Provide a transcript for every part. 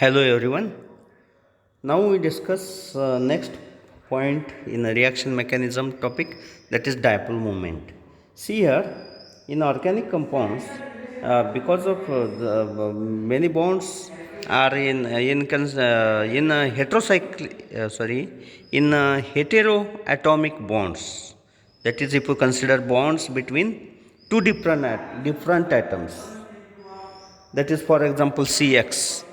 Hello everyone. Now we discuss next point in a reaction mechanism topic, that is dipole moment. See here, in organic compounds, because of many bonds are in heterocycle in heteroatomic bonds. That is, if you consider bonds between two different atoms. That is, for example, CX.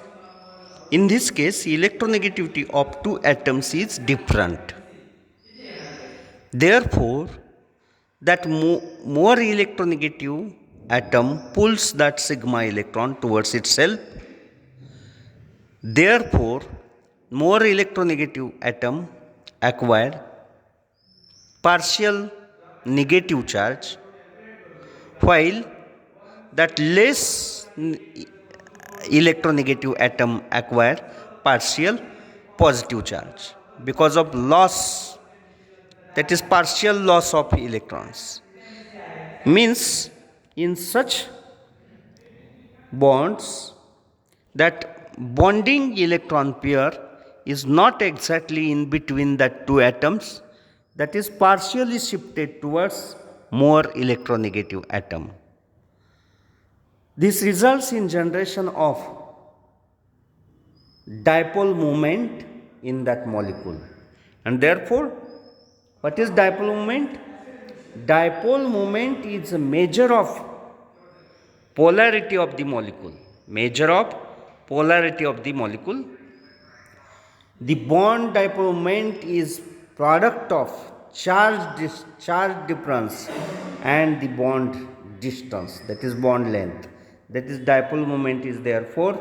In this case, electronegativity of two atoms is different. Therefore, that more electronegative atom pulls that sigma electron towards itself. Therefore, more electronegative atom acquire partial negative charge, while that less electronegative atom acquire partial positive charge because of loss, that is partial loss of electrons. Means in such bonds, that bonding electron pair is not exactly in between the two atoms, that is partially shifted towards more electronegative atom. This results in generation of dipole moment in that molecule. And therefore, what is dipole moment? Dipole moment is a measure of polarity of the molecule. Measure of polarity of the molecule. The bond dipole moment is product of charge difference and the bond distance, that is bond length. That is, dipole moment is therefore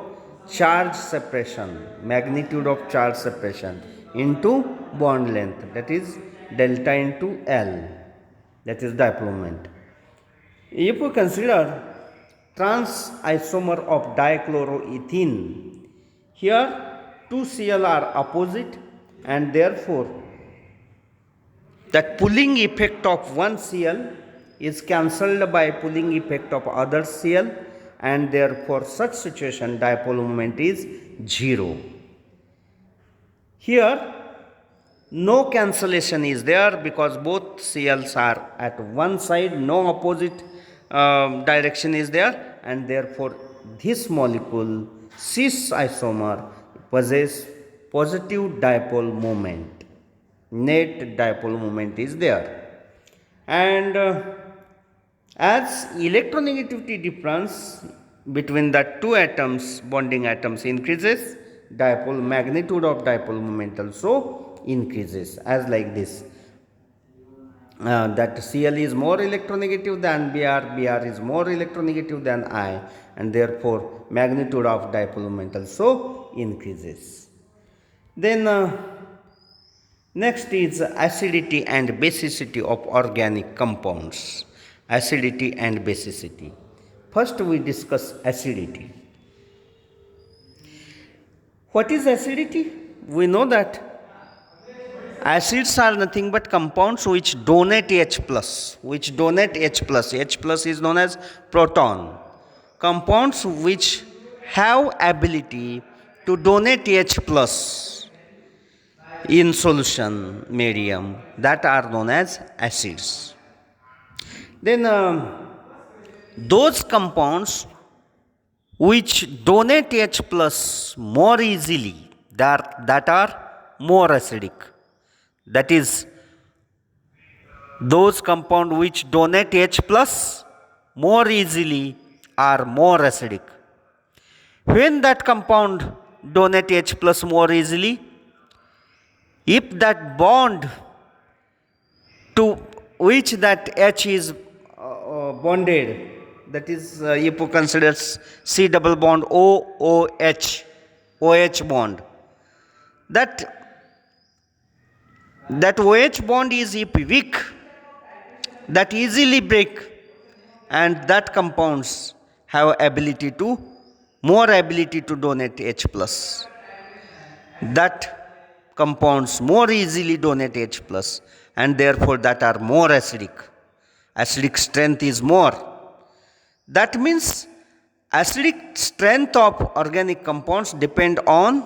charge separation, magnitude of charge separation into bond length, that is delta into L, that is dipole moment. If we consider trans isomer of dichloroethene, here two Cl are opposite, and therefore that pulling effect of one Cl is cancelled by pulling effect of other Cl, and therefore such situation dipole moment is 0. Here no cancellation is there because both Cls are at one side, no opposite direction is there, and therefore this molecule cis isomer possess positive dipole moment. Net dipole moment is there. And as electronegativity difference between the two atoms, bonding atoms increases, dipole magnitude of dipole moment also increases, as like this. That Cl is more electronegative than Br is more electronegative than I, and therefore magnitude of dipole moment also increases. Then next is acidity and basicity of organic compounds. Acidity and basicity. First we discuss acidity. What is acidity? We know that acids are nothing but compounds which donate H plus, H plus is known as proton. Compounds which have ability to donate H plus in solution medium, that are known as acids. Then those compounds which donate H plus more easily, that are more acidic. That is, those compounds which donate H plus more easily are more acidic. When that compound donate H plus more easily, if that bond to which that H is bonded, that is, if you consider C double bond OOH, OH bond, that OH bond is if weak, that easily break, and that compounds have more ability to donate H plus. That compounds more easily donate H plus, and therefore that are more acidic. Acidic strength is more. That means acidic strength of organic compounds depends on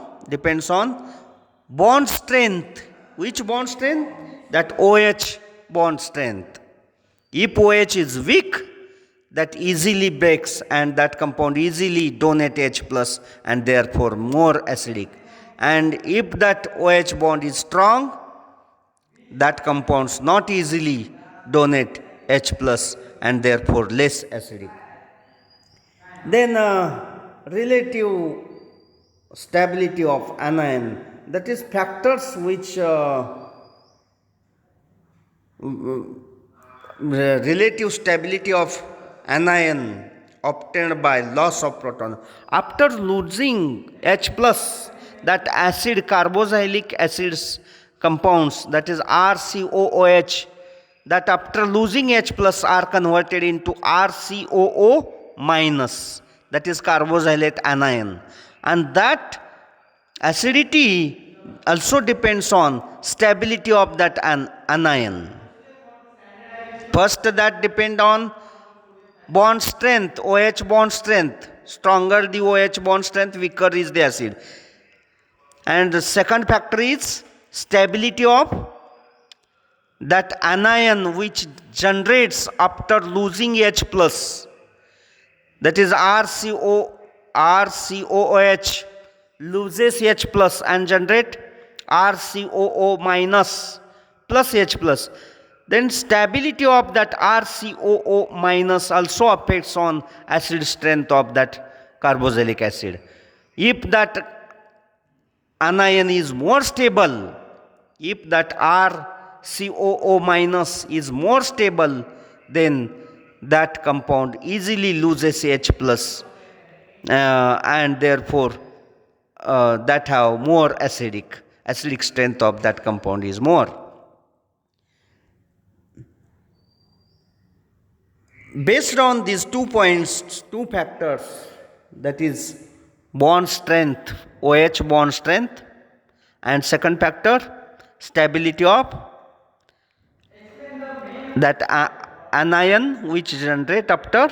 bond strength. Which bond strength? That OH bond strength. If OH is weak, that easily breaks and that compound easily donate H plus and therefore more acidic. And if that OH bond is strong, that compounds not easily donate H plus and therefore less acidic. Then relative stability of anion, that is factors which relative stability of anion obtained by loss of proton. After losing H plus, that acid carboxylic acids compounds, that is RCOOH, that after losing H plus are converted into RCOO minus, that is carboxylate anion, and that acidity also depends on stability of that anion. First, that depend on bond strength, OH bond strength. Stronger the OH bond strength, weaker is the acid. And the second factor is stability of that anion which generates after losing H plus, that is RCOOH loses H plus and generate RCOO minus plus H plus. Then stability of that RCOO minus also affects on acid strength of that carboxylic acid. If that anion is more stable, if that RCOO minus is more stable, then that compound easily loses H plus and therefore that have more acidic strength of that compound is more. Based on these 2 points, 2 factors, that is bond strength, OH bond strength, and second factor stability of that anion which generate after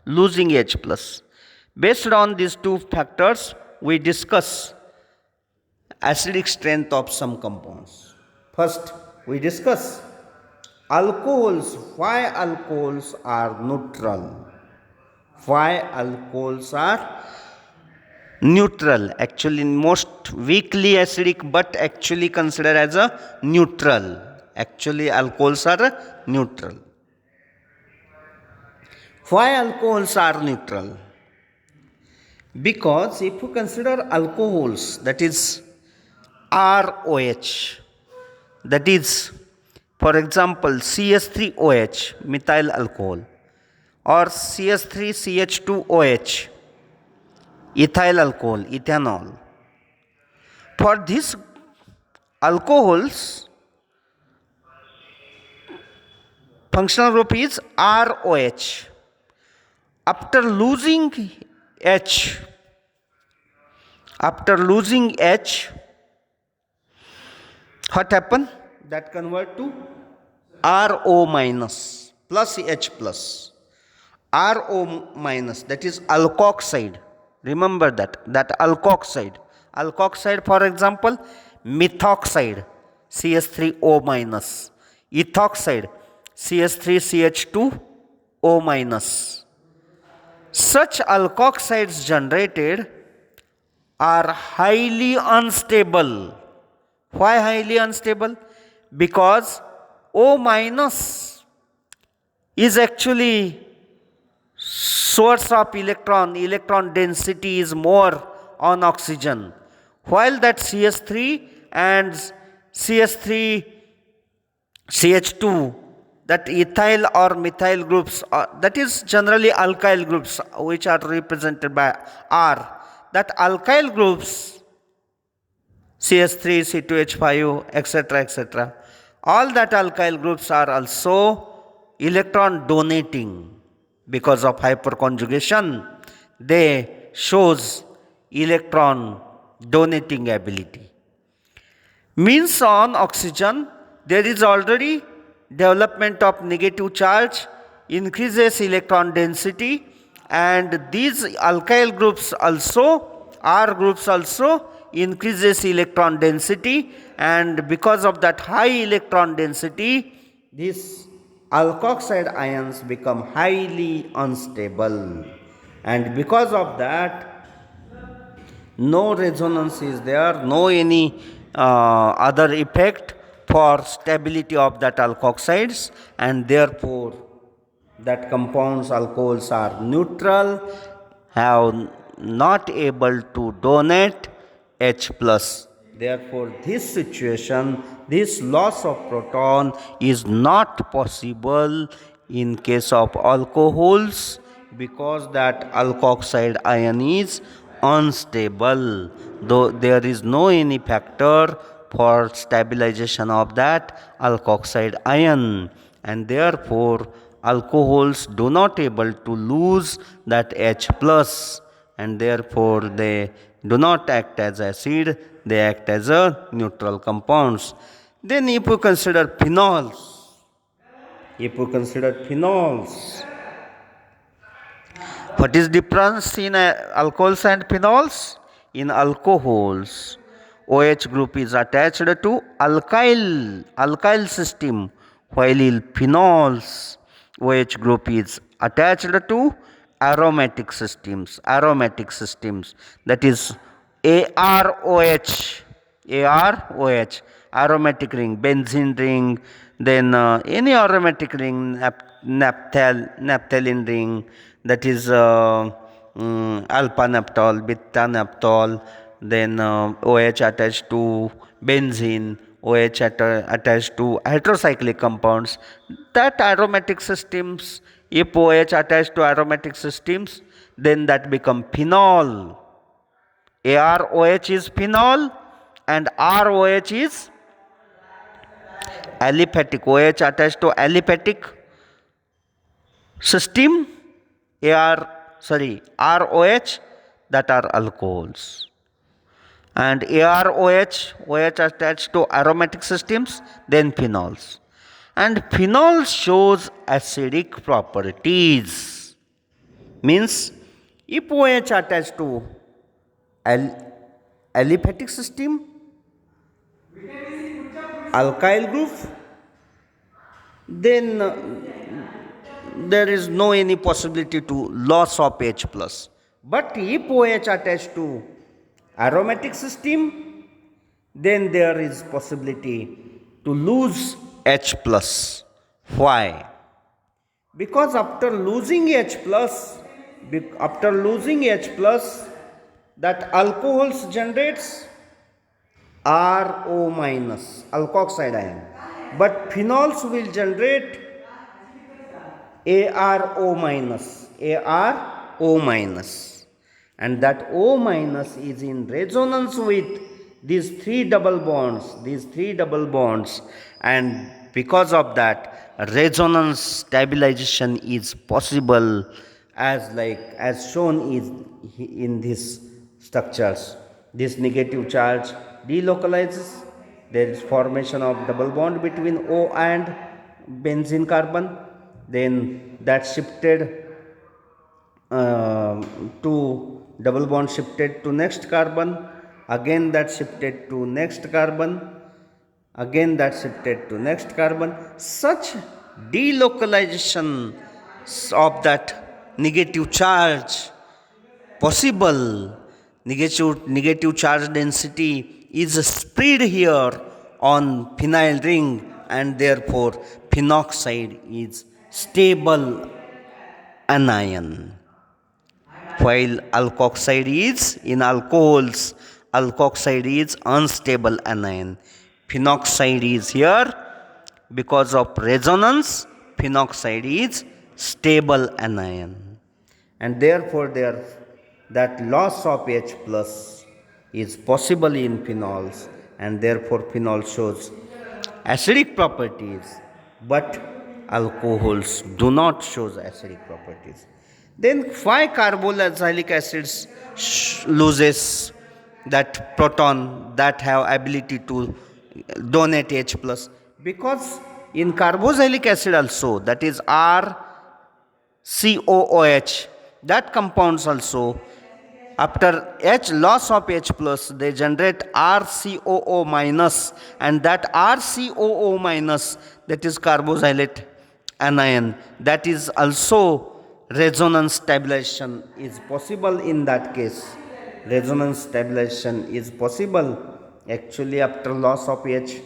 losing H plus. Based on these 2 factors, we discuss acidic strength of some compounds. First, we discuss alcohols. Why alcohols are neutral? Why alcohols are neutral? Actually, most weakly acidic, but actually considered as a neutral. Actually, alcohols are neutral. Why alcohols are neutral? Because if you consider alcohols, that is ROH, that is, for example, CH3OH, methyl alcohol, or CH3CH2OH, ethyl alcohol, ethanol. For these alcohols, functional group is ROH. After losing H, what happened? That convert to RO minus plus H plus. RO minus, that is alkoxide. Remember that alkoxide. Alkoxide, for example, methoxide, CH3O minus. Ethoxide, CH3CH2O minus. Such alkoxides generated are highly unstable. Why highly unstable? Because O minus is actually source of electron density is more on oxygen, while that CH3 and CH2, that ethyl or methyl groups, that is generally alkyl groups which are represented by R. That alkyl groups, CH3, C2H5, etc., all that alkyl groups are also electron donating. Because of hyperconjugation, they shows electron donating ability. Means on oxygen, there is already development of negative charge, increases electron density, and these alkyl groups also, R groups also increases electron density, and because of that high electron density, these alkoxide ions become highly unstable, and because of that no resonance is there, no any other effect for stability of that alkoxides, and therefore that compounds alcohols are neutral, have not able to donate H plus. Therefore this situation, this loss of proton is not possible in case of alcohols, because that alkoxide ion is unstable, though there is no any factor for stabilization of that alkoxide ion, and therefore alcohols do not able to lose that H plus, and therefore they do not act as acid, they act as a neutral compounds. Then if we consider phenols, what is difference in alcohols and phenols? In alcohols, OH group is attached to alkyl system, while in phenols, OH group is attached to aromatic systems. That is AROH, aromatic ring, benzene ring, then any aromatic ring, naphthalene ring, that is alpha naphthol, beta naphthol, then OH attached to benzene, OH attached to heterocyclic compounds. That aromatic systems, if OH attached to aromatic systems, then that become phenol. AROH is phenol and ROH is aliphatic. OH attached to aliphatic system, ROH, that are alcohols, and OH attached to aromatic systems, then phenols. And phenol shows acidic properties, means if OH attached to aliphatic system, alkyl group, then there is no any possibility to loss of H plus. But if OH attached to aromatic system, then there is possibility to lose H plus. Why? Because after losing H plus, that alcohols generates RO minus, alkoxide ion, but phenols will generate ARO minus, and that O minus is in resonance with these three double bonds, and because of that resonance stabilization is possible, as shown is in these structures. This negative charge delocalizes, there is formation of double bond between O and benzene carbon, then that shifted to double bond shifted to next carbon, again that shifted to next carbon, again that shifted to next carbon. Such delocalization of that negative charge possible, negative charge density is spread here on phenyl ring, and therefore phenoxide is stable anion, while alkoxide is, in alcohols, alkoxide is unstable anion. Phenoxide is here because of resonance, phenoxide is stable anion, and therefore that loss of H plus is possible in phenols, and therefore phenol shows acidic properties, but alcohols do not show acidic properties. Then why carboxylic acids loses that proton that have ability to donate H plus? Because in carboxylic acid also, that is RCOOH, that compounds also, after H loss of H plus, they generate RCOO minus, and that RCOO minus, that is carboxylate anion, that is also resonance stabilization is possible in that case. Resonance stabilization is possible actually after loss of H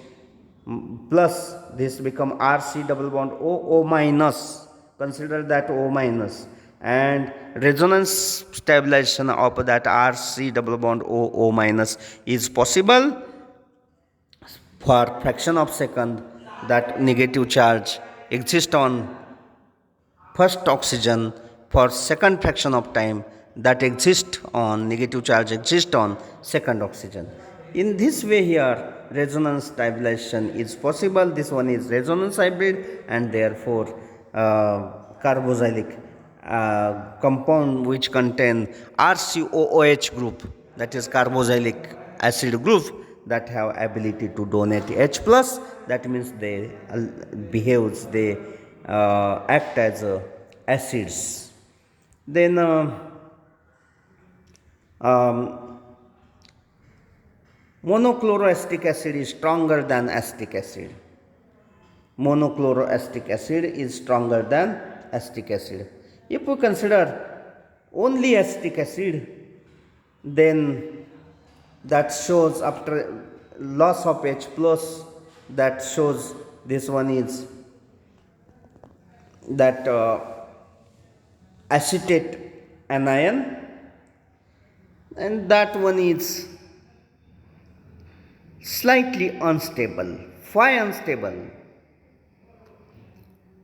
plus, this become RC double bond OO minus, consider that O minus, and resonance stabilization of that RC double bond OO minus is possible for fraction of second that negative charge exists on first oxygen, for second fraction of time that exist on negative charge exist on second oxygen. In this way here resonance stabilization is possible. This one is resonance hybrid, and therefore carboxylic compound which contain RCOOH group, that is carboxylic acid group, that have ability to donate H plus. That means they behaves, they act as acids. Then monochloroacetic acid is stronger than acetic acid. Monochloroacetic acid is stronger than acetic acid. If we consider only acetic acid, then that shows after loss of H plus, that shows this one is that acetate anion, and that one is slightly unstable. Why unstable?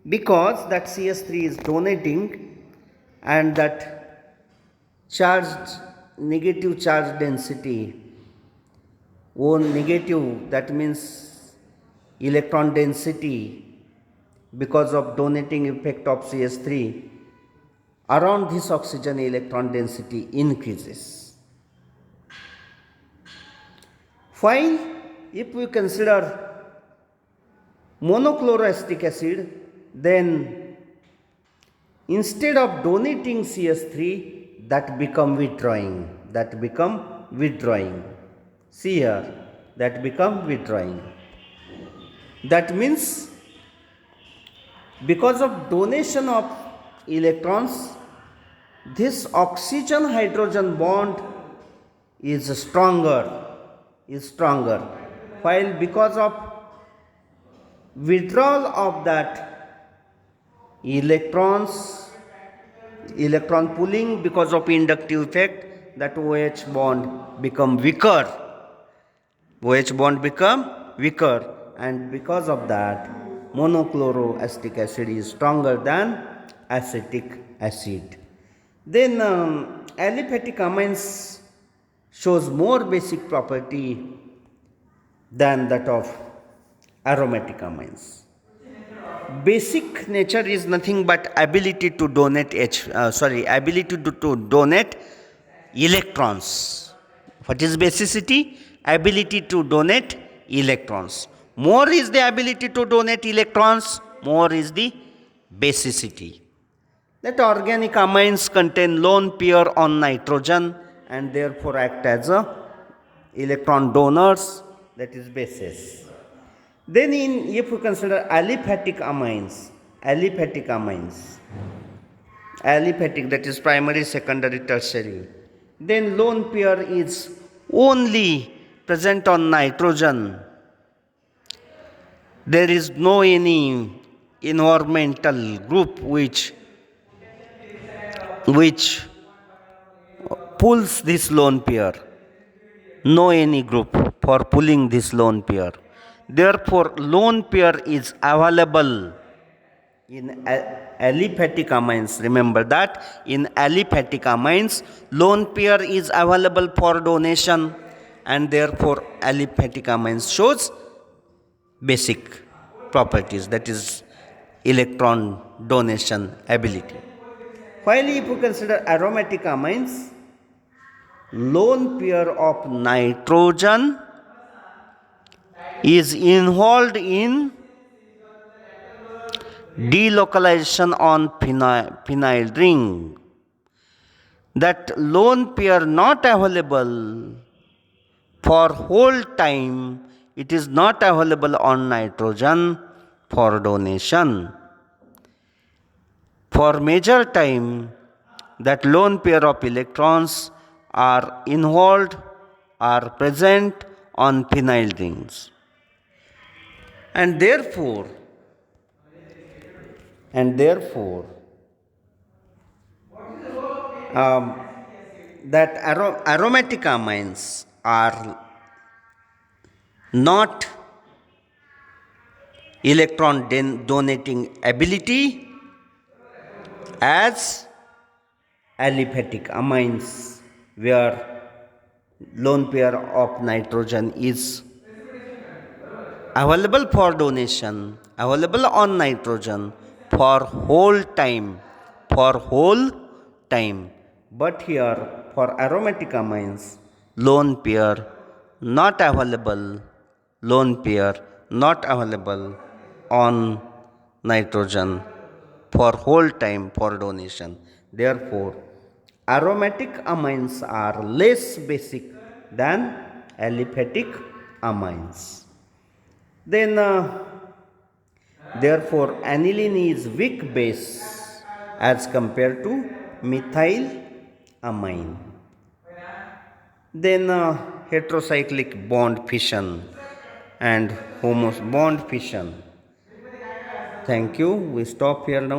Because that CS3 is donating, and that charged negative charge density, O negative, that means electron density, because of donating effect of CS3, around this oxygen electron density increases. While if we consider monochloroacetic acid, then instead of donating CS3, that become withdrawing. See here, that become withdrawing. That means because of donation of electrons, this oxygen hydrogen bond is stronger, while because of withdrawal of that electron pulling because of inductive effect, that OH bond become weaker. And because of that monochloroacetic acid is stronger than acetic acid. Then aliphatic amines shows more basic property than that of aromatic amines. Basic nature is nothing but ability to donate to donate electrons. What is basicity? Ability to donate electrons. More is the ability to donate electrons, more is the basicity. That organic amines contain lone pair on nitrogen and therefore act as electron donors, that is bases. Then if we consider aliphatic amines, that is primary, secondary, tertiary, then lone pair is only present on nitrogen. There is no any environmental group which pulls this lone pair. No any group for pulling this lone pair. Therefore, lone pair is available in aliphatic amines. Remember that in aliphatic amines, lone pair is available for donation, and therefore aliphatic amines shows basic properties, that is electron donation ability. While if you consider aromatic amines, lone pair of nitrogen is involved in delocalization on phenyl ring. that lone pair not available for whole time, it is not available on nitrogen for donation. For major time, that lone pair of electrons are involved, are present on phenyl rings, and therefore um, that aromatic amines are not electron donating ability as aliphatic amines, where lone pair of nitrogen is available for donation, available on nitrogen for whole time. But here for aromatic amines, lone pair not available, lone pair not available on nitrogen for whole time for donation. Therefore, aromatic amines are less basic than aliphatic amines. Then, therefore, aniline is weak base as compared to methyl amine. Then, heterocyclic bond fission and homos bond fission. Thank you. We stop here now.